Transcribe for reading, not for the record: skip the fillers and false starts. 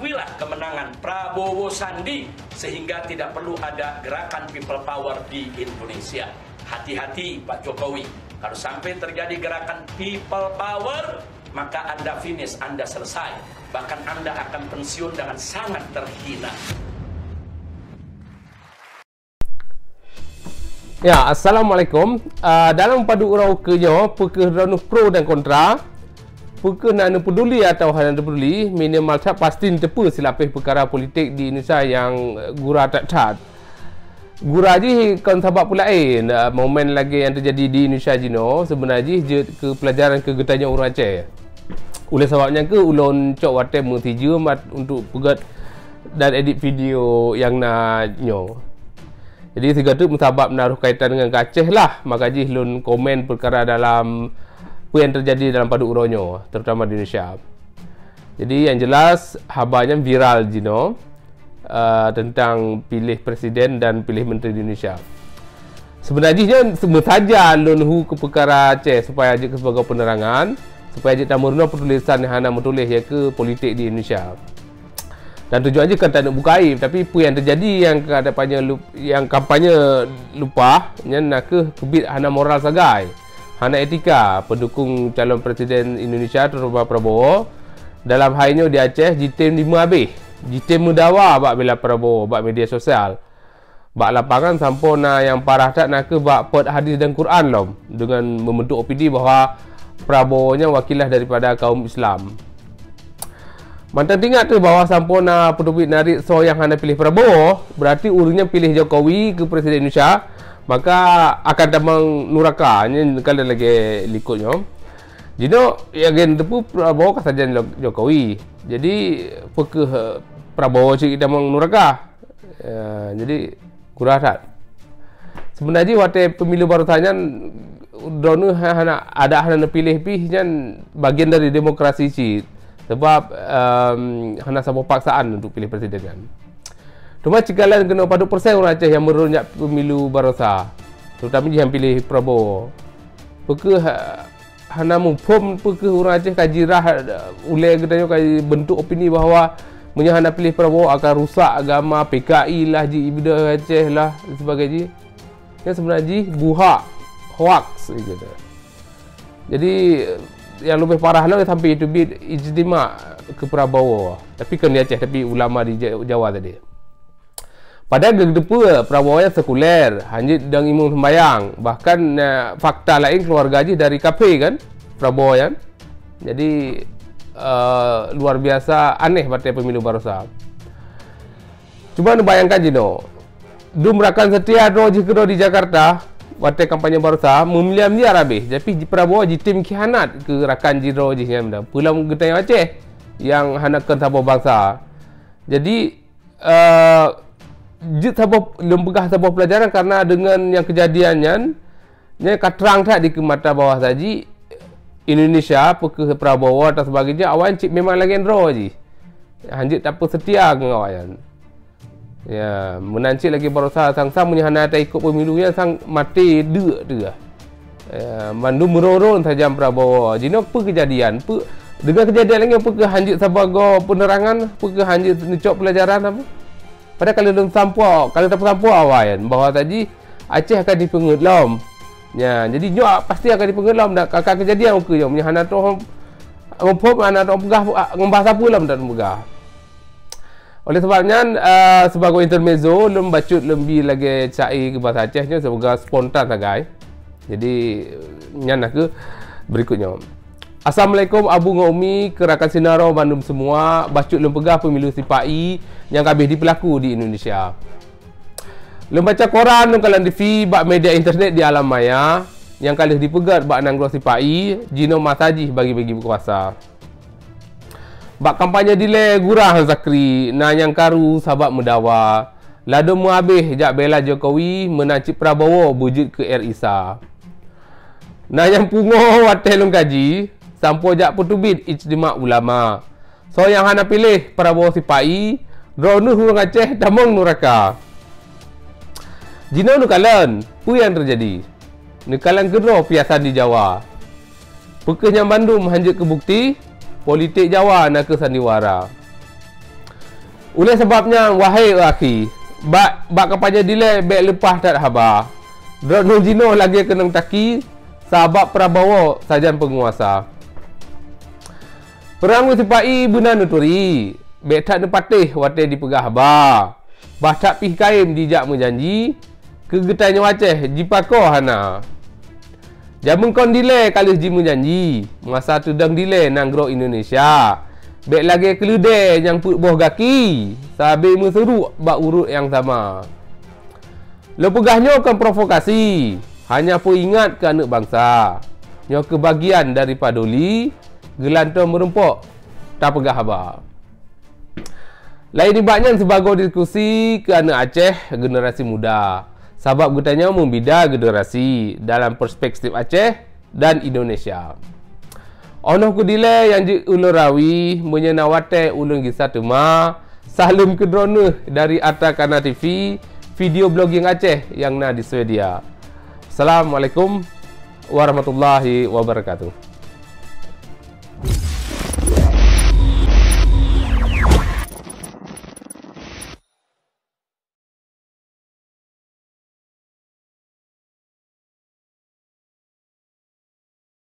akuilah kemenangan Prabowo Sandi sehingga tidak perlu ada gerakan people power di Indonesia. Hati-hati Pak Jokowi, kalau sampai terjadi gerakan people power, maka Anda finish, Anda selesai. Bahkan Anda akan pensiun dengan sangat terhina. Ya, Assalamualaikum. Dalam padu urau kerja, perkara pro dan kontra, perkara nak peduli atau hanya peduli, minimal tak pasti tepu silapih perkara politik di Indonesia yang gura tak cat. Gura je kan sebab pula momen lagi yang terjadi di Indonesia jino sebenarnya je ke pelajaran kegetanya orang Aceh. Oleh sebabnya ke ulun cok wate mutiju untuk pegat dan edit video yang nak nyo. Jadi segala tu musabab menaruh kaitan dengan Aceh lah. Maka je ulun komen perkara dalam apa yang terjadi dalam padu uronyo, terutama di Indonesia. Jadi yang jelas habanya viral jino tentang pilih presiden dan pilih menteri di Indonesia. Sebenarnya semua saja ulun ke perkara Aceh supaya je sebagai penerangan, supaya je tamurna penulisan yang hana menulis ya ke politik di Indonesia. Dan tujuan je kan tak nak buka aib, tapi apa yang terjadi yang kampanye lupa yang nak ke kebit hana moral sagai, hana etika pendukung calon presiden Indonesia terutama Prabowo. Dalam halnya di Aceh jitim 5 habis, jitim mendawa bak bela Prabowo bak media sosial, bak lapangan sampona yang parah tak nak ke bak pot hadis dan Quran lom dengan membentuk opini bahawa Prabowo nya wakilah daripada kaum Islam. Mantan ingat tu bahawa sampona penduduk narik so yang hana pilih Prabowo, berarti urungnya pilih Jokowi ke presiden Indonesia, maka akan tamang nuraka ni kalau lagi likutnya. Jino yang tepu Prabowo kasajan Jokowi. Jadi pekeh Prabowo cik tamang nuraka. Jadi kurang tak. Sebenarnya waktu pemilu baru tanya donu hana pilih kan bagian dari demokrasi cik. Sebab hana sebuah paksaan untuk pilih presiden kan. Cuma cikalan kena padu persen orang Aceh yang merunyak pemilu barosa, terutama yang pilih Prabowo. Pekeh hana mufum pekeh orang Aceh kaji rah ulai katanya kaji bentuk opini bahawa hana pilih Prabowo akan rusak agama PKI lah ji ibida Aceh lah sebagainya. Yang sebenarnya buha hoax gitu. Jadi yang lebih parah lah sampai itu bid ijtima ke Prabowo. Tapi kan di Aceh, tapi ulama di Jawa tadi. Padahal gedepu Prabowo yang sekuler, hanya dan imam sembayang. Bahkan fakta lain keluarga je dari KP kan, Prabowo kan. Jadi luar biasa aneh pada pemilu barosa. Cuba bayangkan je no. Dumrakan setia roji kero di Jakarta. Waktu kampanye barosa memiliam-miliar habis. Tapi Prabowo jitim khianat ke rakan jiro jihan dah. Pulang getanya Aceh yang hanakan sabah bangsa. Jadi jit sabah lembegah sabah pelajaran karena dengan yang kejadiannya nya katerang tak di mata bawah saji Indonesia ke Prabowo atau sebagainya awan cik memang lagi draw ji. Hanjit tak apa setia dengan awan. Ya, menancik lagi barosa sang-sang menyahana tak ikut pemilu yang sang mati dua tu. Mandu meroron saja Prabowo. Jino apa kejadian? Dengan kejadian lagi apa ke hanjit sebagai penerangan, apa ke hanjit necok pelajaran apa? Padahal kalau dalam sampau, kalau tak sampau awan bahawa tadi Aceh akan dipengut lom. Ya, jadi nyo pasti akan dipengut lom dak kakak kejadian ke yo menyahana tu ngopop anak tu pegah ngombah sapu lom dan pegah. Oleh sebabnya sebagai intermezzo lem bacut lebih lagi cai ke bahasa Acehnya sebagai spontan sagai. Jadi nyan ke berikutnya. Assalamualaikum Abu Ngaumi ke rakan Sinaro Bandung semua, bacut lem pegah pemilu sipai yang habis dipelaku di Indonesia. Lem baca koran lem kalan TV bak media internet di alam maya yang kali dipegat bak nanggro sipai jino masaji bagi-bagi berkuasa. Bak kampanye dile gurah Zakri na yang karu sabab mendawa. Lado mu habis jak bela Jokowi menancik Prabowo bujut ke RISA. Na yang pungo watel kaji sampo jak petubit ijtima ulama. So yang hana pilih Prabowo sipai dronu hurung Aceh tamong nuraka. Jino nukalan, pu yang terjadi? Nukalan gedro piasan di Jawa. Pekehnya Bandung hanjut ke bukti politik Jawa nak ke sandiwara. Oleh sebabnya, wahai akhi, bak kapanya dile bek lepas tak habar. Drone jino lagi kena taki sahabat Prabowo sajan penguasa. Perang tipai buna nuturi, bek tak nepatih wate dipegah habar. Bahtak pih kaim dijak menjanji, kegetanya waceh jipako hana. Jamun kon dile kali ji menjanji, masa tu dang dile nanggro Indonesia. Bek lagi kelude yang put boh gaki, sabi meseru bak urut yang sama. Lo pegahnya kan provokasi, hanya pun ingat ke anak bangsa. Nyo kebagian daripada doli, gelantong merempok, tak pegah habar. Lain ibaknya sebagai diskusi ke anak Aceh generasi muda. Sebab gutanya membida generasi dalam perspektif Aceh dan Indonesia. Ono kudile yang ji ulurawi menyenawate ulun gisa tema salim kedrone dari Atakana TV video blogging Aceh yang na di Swedia. Assalamualaikum warahmatullahi wabarakatuh.